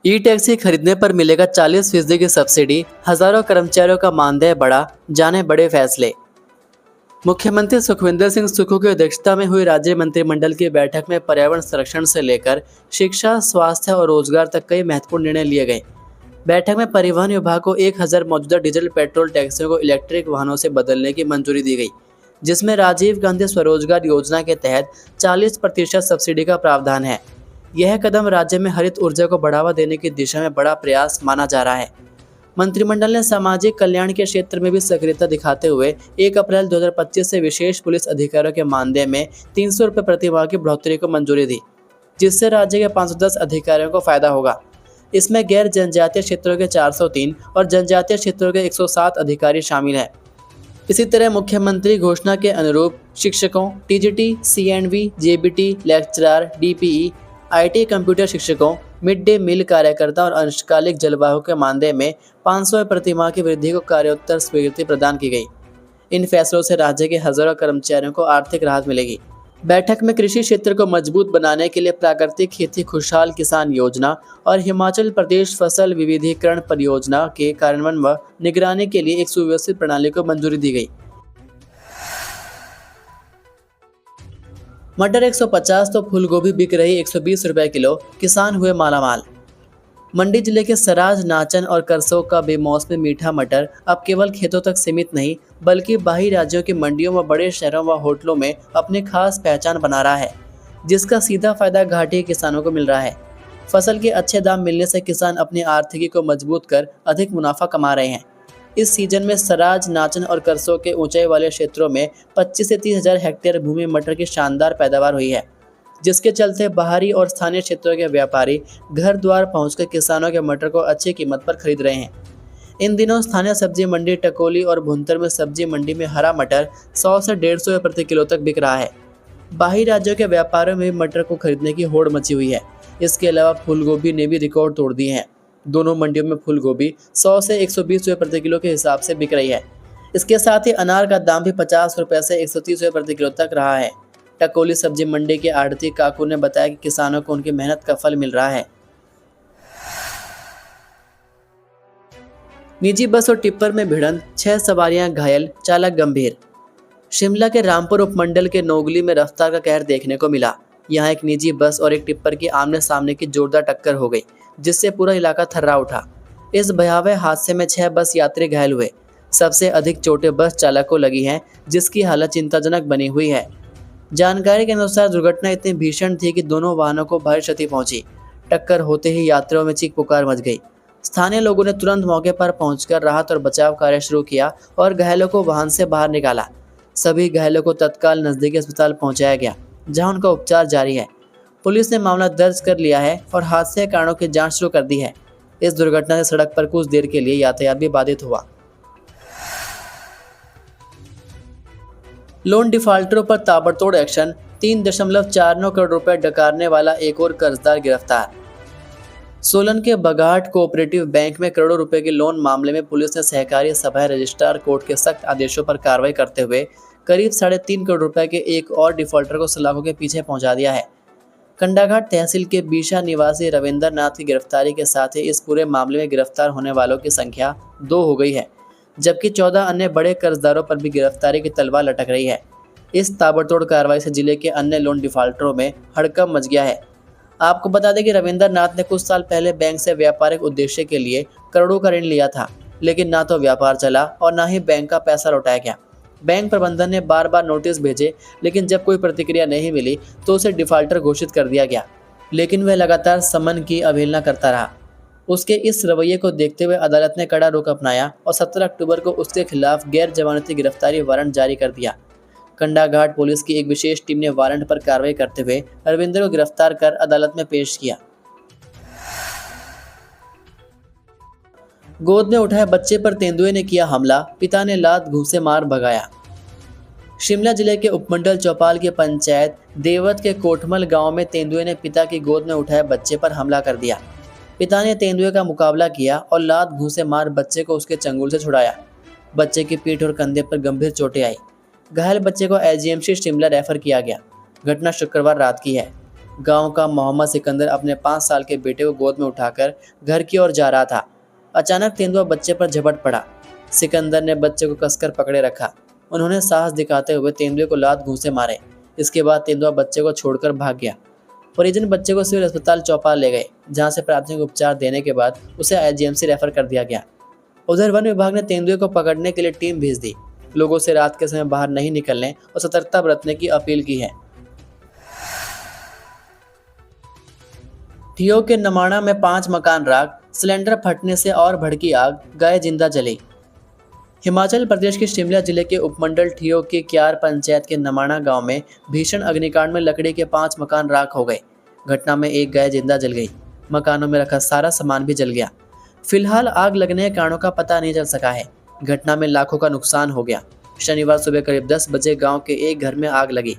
ई taxi खरीदने पर मिलेगा 40% की सब्सिडी, हजारों कर्मचारियों का मानदेय बढ़ा, जाने बड़े फैसले। मुख्यमंत्री सुखविंदर सिंह सुक्खू की अध्यक्षता में हुई राज्य मंत्रिमंडल की बैठक में पर्यावरण संरक्षण से लेकर शिक्षा, स्वास्थ्य और रोजगार तक कई महत्वपूर्ण निर्णय लिए गए। बैठक में परिवहन विभाग को 1000 मौजूदा डीजल पेट्रोल टैक्सियों को इलेक्ट्रिक वाहनों से बदलने की मंजूरी दी गई, जिसमें राजीव गांधी स्वरोजगार योजना के तहत 40% सब्सिडी का प्रावधान है। यह कदम राज्य में हरित ऊर्जा को बढ़ावा देने की दिशा में बड़ा प्रयास माना जा रहा है। मंत्रिमंडल ने सामाजिक कल्याण के क्षेत्र में भी सक्रियता दिखाते हुए 1 अप्रैल 2025 से विशेष पुलिस अधिकारियों के मानदेय में 300 रुपये प्रति माह की बढ़ोतरी को मंजूरी दी, जिससे राज्य के 510 अधिकारियों को फायदा होगा। इसमें गैर जनजातीय क्षेत्रों के 403 और जनजातीय क्षेत्रों के 107 अधिकारी शामिल हैं। इसी तरह मुख्यमंत्री घोषणा के अनुरूप शिक्षकों, TGT, CNV, JBT, lecturer, DPE, IT computer शिक्षकों, मिड डे मील कार्यकर्ता और अंशकालिक जलवायु के मानदेय में 500 प्रति माह की वृद्धि को कार्योत्तर स्वीकृति प्रदान की गई। इन फैसलों से राज्य के हजारों कर्मचारियों को आर्थिक राहत मिलेगी। बैठक में कृषि क्षेत्र को मजबूत बनाने के लिए प्राकृतिक खेती खुशहाल किसान योजना और हिमाचल प्रदेश फसल विविधीकरण परियोजना के कार्यान्वयन व निगरानी के लिए एक सुव्यवस्थित प्रणाली को मंजूरी दी गई। मटर 150 तो फूलगोभी बिक रही 120 रुपए किलो, किसान हुए मालामाल। मंडी जिले के सराज, नाचन और करसोग का बेमौसमी मीठा मटर अब केवल खेतों तक सीमित नहीं, बल्कि बाहरी राज्यों की मंडियों व बड़े शहरों व होटलों में अपनी खास पहचान बना रहा है, जिसका सीधा फायदा घाटी किसानों को मिल रहा है। फसल के अच्छे दाम मिलने से किसान अपनी आर्थिकी को मजबूत कर अधिक मुनाफा कमा रहे हैं। इस सीजन में सराज, नाचन और करसोग के ऊंचाई वाले क्षेत्रों में 25 से 30 हजार हेक्टेयर भूमि मटर की शानदार पैदावार हुई है, जिसके चलते बाहरी और स्थानीय क्षेत्रों के व्यापारी घर द्वार पहुंचकर किसानों के मटर को अच्छी कीमत पर खरीद रहे हैं। इन दिनों स्थानीय सब्जी मंडी टकोली और भुंतर में सब्जी मंडी में हरा मटर 100 से 150 रुपये प्रति किलो तक बिक रहा है। बाहरी राज्यों के व्यापारियों में मटर को खरीदने की होड़ मची हुई है। इसके अलावा फूलगोभी ने भी रिकॉर्ड तोड़ दिए हैं। दोनों मंडियों में फूलगोभी 100 से 120 रुपये प्रति किलो के हिसाब से बिक रही है। इसके साथ ही अनार का दाम भी 50 रुपये से 130 रुपये प्रति किलो तक रहा है। टकोली सब्जी मंडी के आढ़ती काकू ने बताया कि किसानों को उनकी मेहनत का फल मिल रहा है। निजी बस और टिप्पर में भिड़ंत, 6 सवारियां घायल, चालक गंभीर। शिमला के रामपुर उपमंडल के नोगली में रफ्तार का कहर देखने को मिला। यहां एक निजी बस और एक टिप्पर की आमने सामने की जोरदार टक्कर हो गई, जिससे पूरा इलाका थर्रा उठा। इस भयावह हादसे में 6 बस यात्री घायल हुए। सबसे अधिक चोटें बस चालक को लगी हैं, जिसकी हालत चिंताजनक बनी हुई है। जानकारी के अनुसार दुर्घटना इतनी भीषण थी कि दोनों वाहनों को भारी क्षति पहुंची। टक्कर होते ही यात्रियों में चीख पुकार मच गई। स्थानीय लोगों ने तुरंत मौके पर पहुंचकर राहत और बचाव कार्य शुरू किया और घायलों को वाहन से बाहर निकाला। सभी घायलों को तत्काल नजदीकी अस्पताल पहुंचाया गया, जहां उनका उपचार जारी है। पुलिस ने मामला दर्ज कर लिया है और हादसे के कारणों की जांच शुरू कर दी है। इस दुर्घटना से सड़क पर कुछ देर के लिए यातायात भी बाधित हुआ। लोन डिफाल्टरों पर ताबड़तोड़ एक्शन, 3.49 करोड़ रुपए डकारने वाला एक और कर्जदार गिरफ्तार। सोलन के बघाट कोऑपरेटिव बैंक में करोड़ों रुपए के लोन मामले में पुलिस ने सहकारी सभा रजिस्ट्रार कोर्ट के सख्त आदेशों पर कार्रवाई करते हुए करीब 3.5 करोड़ रुपए के एक और डिफॉल्टर को सलाखों के पीछे पहुंचा दिया है। कंडाघाट तहसील के बीशा निवासी रविंदर नाथ की गिरफ्तारी के साथ ही इस पूरे मामले में गिरफ्तार होने वालों की संख्या 2 हो गई है, जबकि 14 अन्य बड़े कर्जदारों पर भी गिरफ्तारी की तलवार लटक रही है। इस ताबड़तोड़ कार्रवाई से जिले के अन्य लोन डिफाल्टरों में हड़कंप मच गया है। आपको बता दें कि रविंदर नाथ ने कुछ साल पहले बैंक से व्यापारिक उद्देश्य के लिए करोड़ों का ऋण लिया था, लेकिन ना तो व्यापार चला और ना ही बैंक का पैसा लौटाया गया। बैंक प्रबंधन ने बार बार नोटिस भेजे, लेकिन जब कोई प्रतिक्रिया नहीं मिली तो उसे डिफाल्टर घोषित कर दिया गया, लेकिन वह लगातार समन की अवहेलना करता रहा। उसके इस रवैये को देखते हुए अदालत ने कड़ा रुख अपनाया और 17 अक्टूबर को उसके खिलाफ गैर जमानती गिरफ्तारी वारंट जारी कर दिया। कंडाघाट पुलिस की एक विशेष टीम ने वारंट पर कार्रवाई करते हुए रविंद्र को गिरफ्तार कर अदालत में पेश किया। गोद में उठाए बच्चे पर तेंदुए ने किया हमला, पिता ने लात घूंसे मार भगाया। शिमला जिले के उपमंडल चौपाल की पंचायत देवत के कोटमल गांव में तेंदुए ने पिता की गोद में उठाए बच्चे पर हमला कर दिया। पिता ने तेंदुए का मुकाबला किया और लात घूंसे मार बच्चे को उसके चंगुल से छुड़ाया। बच्चे की पीठ और कंधे पर गंभीर चोटें आई। घायल बच्चे को आईजीएमसी शिमला रेफर किया गया। घटना शुक्रवार रात की है। गांव का मोहम्मद सिकंदर अपने 5 साल के बेटे को गोद में उठाकर घर की ओर जा रहा था। अचानक तेंदुआ बच्चे पर झपट पड़ा। सिकंदर ने बच्चे को कसकर पकड़े रखा। उन्होंने साहस दिखाते हुए तेंदुए को लात घूंसे मारे। इसके बाद तेंदुआ बच्चे को छोड़कर भाग गया। परिजन बच्चे को सिविल अस्पताल चौपाल ले गए, जहां से प्राथमिक उपचार देने के बाद उसे आईजीएमसी रेफर कर दिया गया। उधर वन विभाग ने तेंदुए को पकड़ने के लिए टीम भेज दी। लोगों से रात के समय बाहर नहीं निकलने और सतर्कता बरतने की अपील की है। ठियोग के नमाणा में 5 मकान राख, सिलेंडर फटने से और भड़की आग, गाय जिंदा जली। हिमाचल प्रदेश के शिमला जिले के उपमंडल ठियोग के क्यार पंचायत के नमाणा गांव में भीषण अग्निकांड में लकड़ी के 5 मकान राख हो गए। घटना में एक गाय जिंदा जल गई। मकानों में रखा सारा सामान भी जल गया। फिलहाल आग लगने के कारणों का पता नहीं चल सका है। घटना में लाखों का नुकसान हो गया। शनिवार सुबह करीब 10 बजे गांव के एक घर में आग लगी।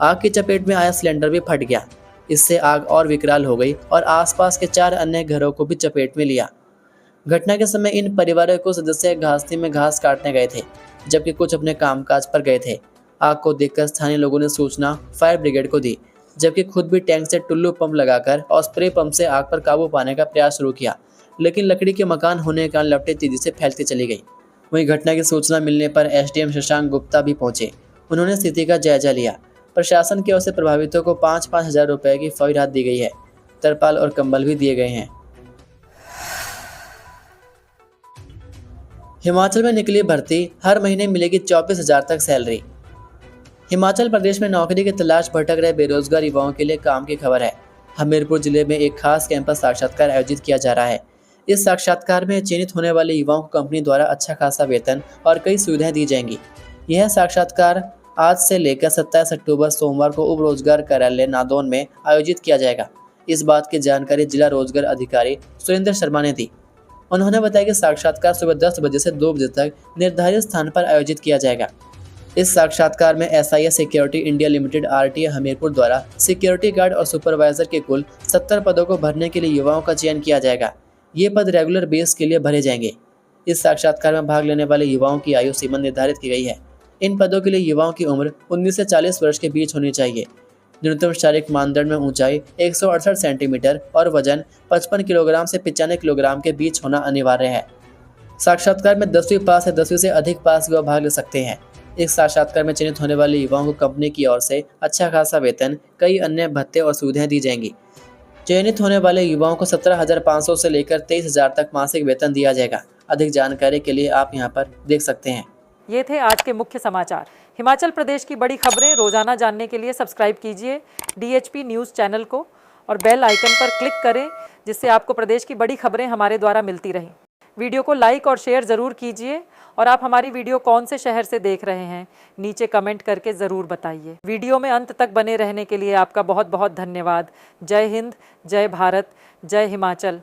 आग की चपेट में आया सिलेंडर भी फट गया। इससे आग और विकराल हो गई और आसपास के 4 अन्य घरों को भी चपेट में लिया। घटना के समय इन परिवारों को सदस्य घासती में घास काटने गए थे, जबकि कुछ अपने कामकाज पर गए थे। आग को देखकर स्थानीय लोगों ने सूचना फायर ब्रिगेड को दी, जबकि खुद भी टैंक से टुल्लू पंप लगाकर और स्प्रे पंप से आग पर काबू पाने का प्रयास शुरू किया, लेकिन लकड़ी के मकान होने के कारण लपटें तेजी से फैलती चली गई। वहीं घटना की सूचना मिलने पर एसडीएम शशांक गुप्ता भी पहुंचे। उन्होंने स्थिति का जायजा लिया। प्रशासन की ओर से प्रभावितों को 5-5 हजार रुपए की फौरी राहत दी गई है। तरपाल और कंबल भी दिए गए हैं। हिमाचल में निकली भर्ती, हर महीने मिलेगी 24,000 तक सैलरी। हिमाचल प्रदेश में नौकरी की तलाश भटक रहे बेरोजगार युवाओं के लिए काम की खबर है। हमीरपुर जिले में एक खास कैंपस साक्षात्कार आयोजित किया जा रहा है। इस साक्षात्कार में चयनित होने वाले युवाओं को कंपनी द्वारा अच्छा खासा वेतन और कई सुविधाएं दी जाएंगी। यह साक्षात्कार आज से लेकर 27 अक्टूबर सोमवार को उप रोजगार कार्यालय नादौन में आयोजित किया जाएगा। इस बात की जानकारी जिला रोजगार अधिकारी सुरेंद्र शर्मा ने दी। उन्होंने बताया कि साक्षात्कार सुबह 10 बजे से 2 बजे तक निर्धारित स्थान पर आयोजित किया जाएगा। इस साक्षात्कार में SIS security India limited RTA Hamirpur द्वारा सिक्योरिटी गार्ड और सुपरवाइजर के कुल 70 पदों को भरने के लिए युवाओं का चयन किया जाएगा। ये पद रेगुलर बेस के लिए भरे जाएंगे। इस साक्षात्कार में भाग लेने वाले युवाओं की आयु सीमा निर्धारित की गई है। इन पदों के लिए युवाओं की उम्र 19 से 40 वर्ष के बीच होनी चाहिए। न्यूनतम शारीरिक मानदंड में ऊंचाई 168 सेंटीमीटर और वजन 55 किलोग्राम से 95 किलोग्राम के बीच होना अनिवार्य है। साक्षात्कार में 10वीं पास या 10वीं से अधिक पास युवा भाग ले सकते हैं। इस साक्षात्कार में चयनित होने वाले युवाओं को कंपनी की ओर से अच्छा खासा वेतन, कई अन्य भत्ते और सुविधाएं दी जाएंगी। चयनित होने वाले युवाओं को 17,500 से लेकर 23,000 तक मासिक वेतन दिया जाएगा। अधिक जानकारी के लिए आप यहाँ पर देख सकते हैं। ये थे आज के मुख्य समाचार। हिमाचल प्रदेश की बड़ी खबरें रोजाना जानने के लिए सब्सक्राइब कीजिए DHP न्यूज़ चैनल को और बेल आइकन पर क्लिक करें, जिससे आपको प्रदेश की बड़ी खबरें हमारे द्वारा मिलती रहें। वीडियो को लाइक और शेयर ज़रूर कीजिए और आप हमारी वीडियो कौन से शहर से देख रहे हैं नीचे कमेंट करके ज़रूर बताइए। वीडियो में अंत तक बने रहने के लिए आपका बहुत बहुत धन्यवाद। जय हिंद, जय भारत, जय हिमाचल।